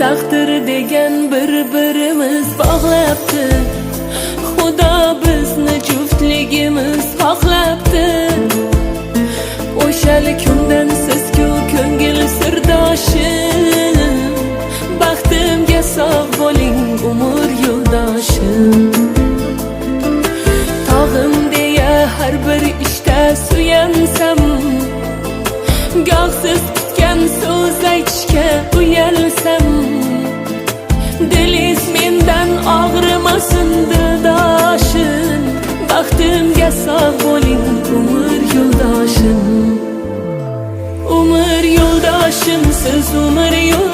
Taqdir degan bir-birimiz bog'labdi. Xudo bizni juftligimiz xohlabdi. O'shal kundan siz-ku ko'ngil sirdoshim, baxtimga sog' bo'ling umr yo'ldoshim. Tog'im deya har bir ishda suyansam, goh siz kutgan so'z aytishga uyalsam, dilingiz mendan og'rimasin dildoshim, baxtimga sog' bo'ling umr yo'ldoshim. Umr yo'ldoshim, siz umr yo'ldoshim.